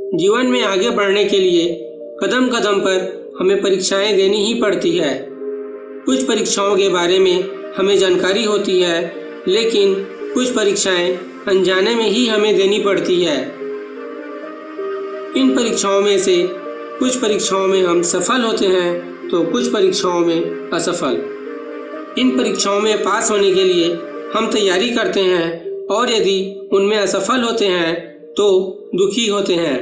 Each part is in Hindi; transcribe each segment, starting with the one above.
जीवन में आगे बढ़ने के लिए कदम कदम पर हमें परीक्षाएं देनी ही पड़ती है। कुछ परीक्षाओं के बारे में हमें जानकारी होती है, लेकिन कुछ परीक्षाएं अनजाने में ही हमें देनी पड़ती है। इन परीक्षाओं में से कुछ परीक्षाओं में हम सफल होते हैं तो कुछ परीक्षाओं में असफल। इन परीक्षाओं में पास होने के लिए हम तैयारी करते हैं और यदि उनमें असफल होते हैं तो दुखी होते हैं।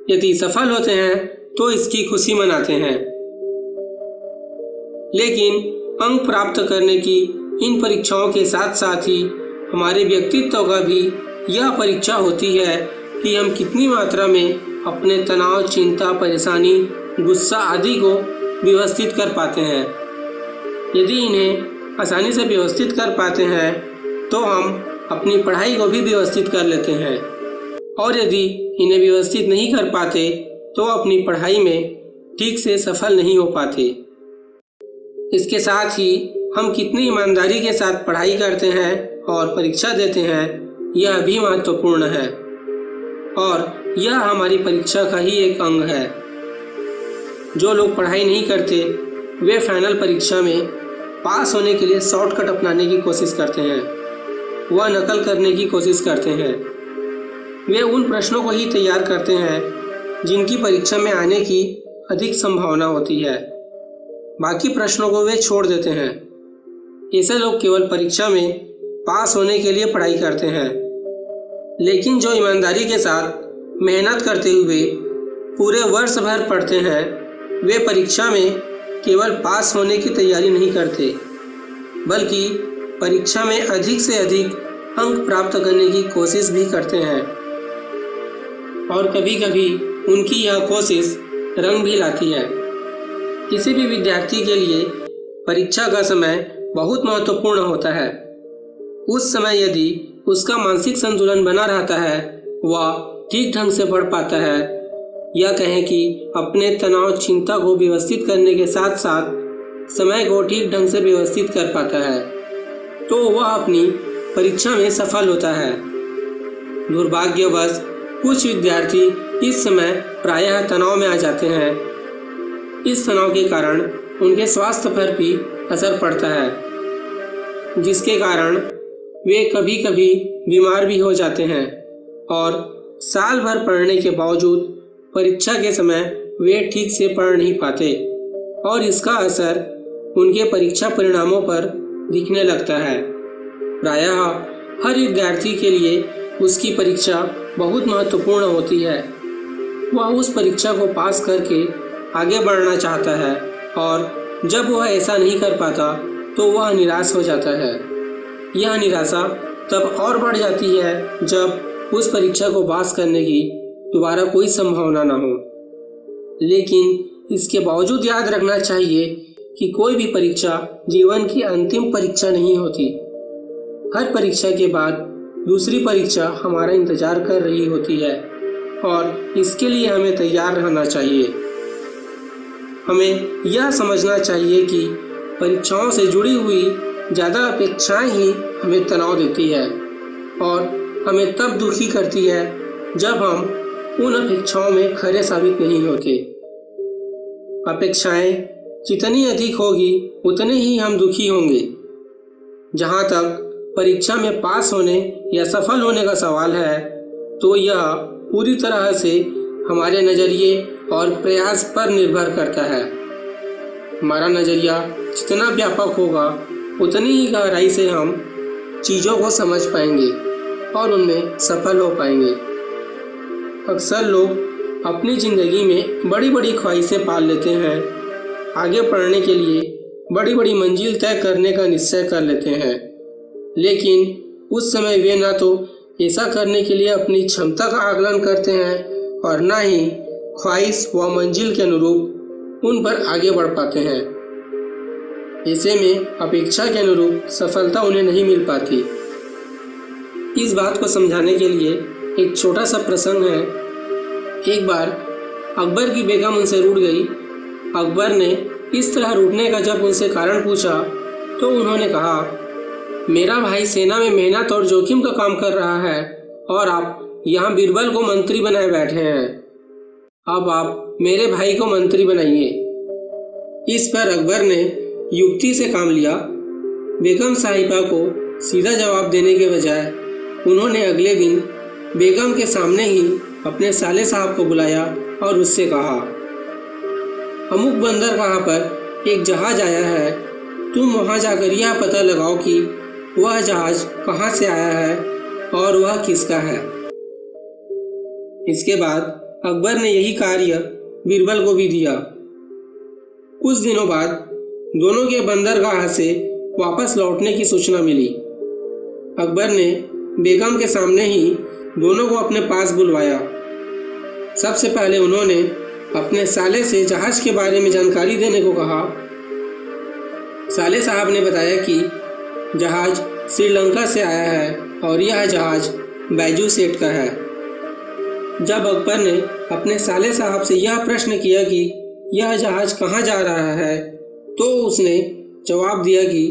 यदि सफल होते हैं तो इसकी खुशी मनाते हैं। लेकिन अंक प्राप्त करने की इन परीक्षाओं के साथ साथ ही हमारे व्यक्तित्व का भी यह परीक्षा होती है कि हम कितनी मात्रा में अपने तनाव, चिंता, परेशानी, गुस्सा आदि को व्यवस्थित कर पाते हैं। यदि इन्हें आसानी से व्यवस्थित कर पाते हैं तो हम अपनी पढ़ाई को भी व्यवस्थित कर लेते हैं, और यदि इन्हें व्यवस्थित नहीं कर पाते तो अपनी पढ़ाई में ठीक से सफल नहीं हो पाते। इसके साथ ही हम कितनी ईमानदारी के साथ पढ़ाई करते हैं और परीक्षा देते हैं, यह भी महत्वपूर्ण है, और यह हमारी परीक्षा का ही एक अंग है। जो लोग पढ़ाई नहीं करते वे फाइनल परीक्षा में पास होने के लिए शॉर्टकट अपनाने की कोशिश करते हैं, वह नकल करने की कोशिश करते हैं। वे उन प्रश्नों को ही तैयार करते हैं जिनकी परीक्षा में आने की अधिक संभावना होती है, बाकी प्रश्नों को वे छोड़ देते हैं। ऐसे लोग केवल परीक्षा में पास होने के लिए पढ़ाई करते हैं, लेकिन जो ईमानदारी के साथ मेहनत करते हुए पूरे वर्ष भर पढ़ते हैं वे परीक्षा में केवल पास होने की तैयारी नहीं करते, बल्कि परीक्षा में अधिक से अधिक अंक प्राप्त करने की कोशिश भी करते हैं, और कभी कभी उनकी यह कोशिश रंग भी लाती है। किसी भी विद्यार्थी के लिए परीक्षा का समय बहुत महत्वपूर्ण होता है। उस समय यदि उसका मानसिक संतुलन बना रहता है, वह ठीक ढंग से पढ़ पाता है, या कहें कि अपने तनाव, चिंता को व्यवस्थित करने के साथ साथ समय को ठीक ढंग से व्यवस्थित कर पाता है, तो वह अपनी परीक्षा में सफल होता है। दुर्भाग्यवश कुछ विद्यार्थी इस समय प्रायः तनाव में आ जाते हैं। इस तनाव के कारण उनके स्वास्थ्य पर भी असर पड़ता है, जिसके कारण वे कभी कभी बीमार भी हो जाते हैं, और साल भर पढ़ने के बावजूद परीक्षा के समय वे ठीक से पढ़ नहीं पाते, और इसका असर उनके परीक्षा परिणामों पर दिखने लगता है। प्रायः हर विद्यार्थी के लिए उसकी परीक्षा बहुत महत्वपूर्ण होती है। वह उस परीक्षा को पास करके आगे बढ़ना चाहता है, और जब वह ऐसा नहीं कर पाता तो वह निराश हो जाता है। यह निराशा तब और बढ़ जाती है जब उस परीक्षा को पास करने की दोबारा कोई संभावना न हो। लेकिन इसके बावजूद याद रखना चाहिए कि कोई भी परीक्षा जीवन की अंतिम परीक्षा नहीं होती। हर परीक्षा के बाद दूसरी परीक्षा हमारा इंतजार कर रही होती है, और इसके लिए हमें तैयार रहना चाहिए। हमें यह समझना चाहिए कि परीक्षाओं से जुड़ी हुई ज़्यादा अपेक्षाएं ही हमें तनाव देती है, और हमें तब दुखी करती है जब हम उन अपेक्षाओं में खरे साबित नहीं होते। अपेक्षाएं जितनी अधिक होगी उतने ही हम दुखी होंगे। जहाँ तक परीक्षा में पास होने या सफल होने का सवाल है, तो यह पूरी तरह से हमारे नज़रिए और प्रयास पर निर्भर करता है। हमारा नज़रिया जितना व्यापक होगा उतनी ही गहराई से हम चीज़ों को समझ पाएंगे और उनमें सफल हो पाएंगे। अक्सर लोग अपनी ज़िंदगी में बड़ी बड़ी ख्वाहिशें पाल लेते हैं, आगे बढ़ने के लिए बड़ी बड़ी मंजिल तय करने का निश्चय कर लेते हैं, लेकिन उस समय वे ना तो ऐसा करने के लिए अपनी क्षमता का आकलन करते हैं और ना ही ख्वाहिश व मंजिल के अनुरूप उन पर आगे बढ़ पाते हैं। ऐसे में अपेक्षा के अनुरूप सफलता उन्हें नहीं मिल पाती। इस बात को समझाने के लिए एक छोटा सा प्रसंग है। एक बार अकबर की बेगम उनसे रूठ गई। अकबर ने इस तरह रूठने का जब उनसे कारण पूछा तो उन्होंने कहा, मेरा भाई सेना में मेहनत और जोखिम का काम कर रहा है और आप यहाँ बीरबल को मंत्री बनाए बैठे हैं। अब आप मेरे भाई को मंत्री बनाइए। इस पर अकबर ने युक्ति से काम लिया। बेगम साहिबा को सीधा जवाब देने के बजाय उन्होंने अगले दिन बेगम के सामने ही अपने साले साहब को बुलाया और उससे कहा, अमुक बंदरगाह पर एक जहाज आया है, तुम वहां जाकर यह पता लगाओ कि वह जहाज कहाँ से आया है और वह किसका है। इसके बाद अकबर ने यही कार्य बीरबल को भी दिया। कुछ दिनों बाद दोनों के बंदरगाह से वापस लौटने की सूचना मिली। अकबर ने बेगम के सामने ही दोनों को अपने पास बुलवाया। सबसे पहले उन्होंने अपने साले से जहाज के बारे में जानकारी देने को कहा। साले साहब ने बताया कि जहाज श्रीलंका से आया है और यह जहाज बैजू सेठ का है। जब अकबर ने अपने साले साहब से यह प्रश्न किया कि यह जहाज कहाँ जा रहा है, तो उसने जवाब दिया कि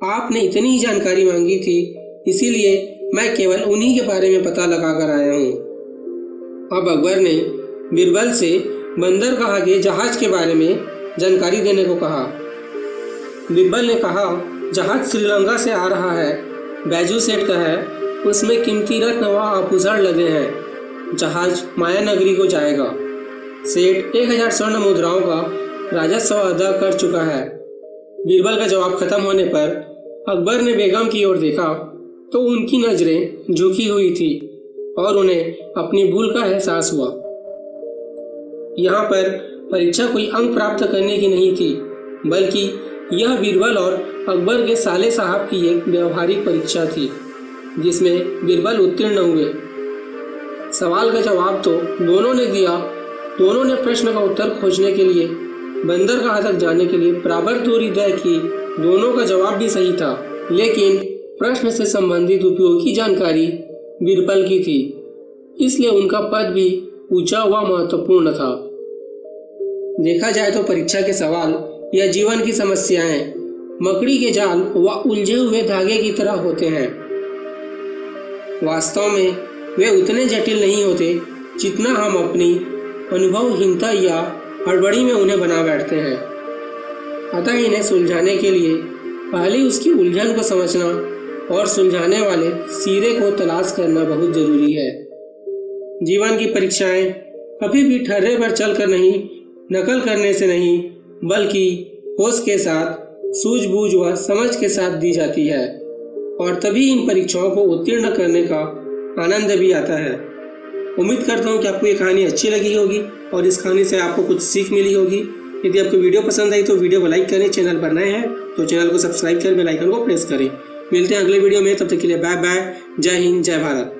आपने इतनी ही जानकारी मांगी थी, इसीलिए मैं केवल उन्हीं के बारे में पता लगा कर आया हूँ। अब अकबर ने बीरबल से बंदरगाह के जहाज के बारे में जानकारी देने को कहा। बीरबल ने कहा, जहाज श्रीलंका से आ रहा है, बैजू सेठ का है, उसमें कीमती रत्न व आभूषण लगे हैं। जहाज माया नगरी को जाएगा। सेठ 1000 स्वर्ण मुद्राओं का राजस्व अदा कर चुका है। बीरबल का जवाब खत्म होने पर अकबर ने बेगम की ओर देखा तो उनकी नजरें झुकी हुई थी और उन्हें अपनी भूल का एहसास हुआ। यहाँ पर परीक्षा कोई अंक प्राप्त करने की नहीं थी, बल्कि यह बीरबल और अकबर के साले साहब की एक व्यवहारिक परीक्षा थी, जिसमें बीरबल उत्तीर्ण हुए। सवाल का जवाब तो दोनों ने दिया। दोनों ने प्रश्न का उत्तर खोजने के लिए बंदरगाह तक जाने के लिए बराबर दूरी तय की। दोनों का जवाब भी सही था, लेकिन प्रश्न से संबंधित उपयोगी जानकारी बीरबल की थी, इसलिए उनका पद भी ऊंचा व महत्वपूर्ण था। देखा जाए तो परीक्षा के सवाल या जीवन की समस्याएं मकड़ी के जाल व उलझे हुए धागे की तरह होते हैं। वास्तव में वे उतने जटिल नहीं होते जितना हम अपनी अनुभवहीनता या हड़बड़ी में उन्हें बना बैठते हैं। अतः इन्हें सुलझाने के लिए पहले उसकी उलझन को समझना और सुलझाने वाले सिरे को तलाश करना बहुत जरूरी है। जीवन की परीक्षाएं कभी भी ठर्रे पर चलकर नहीं, नकल करने से नहीं, बल्कि होश के साथ, सूझबूझ व समझ के साथ दी जाती है, और तभी इन परीक्षाओं को उत्तीर्ण करने का आनंद भी आता है। उम्मीद करता हूँ कि आपको ये कहानी अच्छी लगी होगी और इस कहानी से आपको कुछ सीख मिली होगी। यदि आपको वीडियो पसंद आई तो वीडियो को लाइक करें, चैनल पर नए हैं तो चैनल को सब्सक्राइब कर बेल आइकन को प्रेस करें। मिलते हैं अगले वीडियो में, तब तक के लिए बाय बाय। जय हिंद, जय भारत।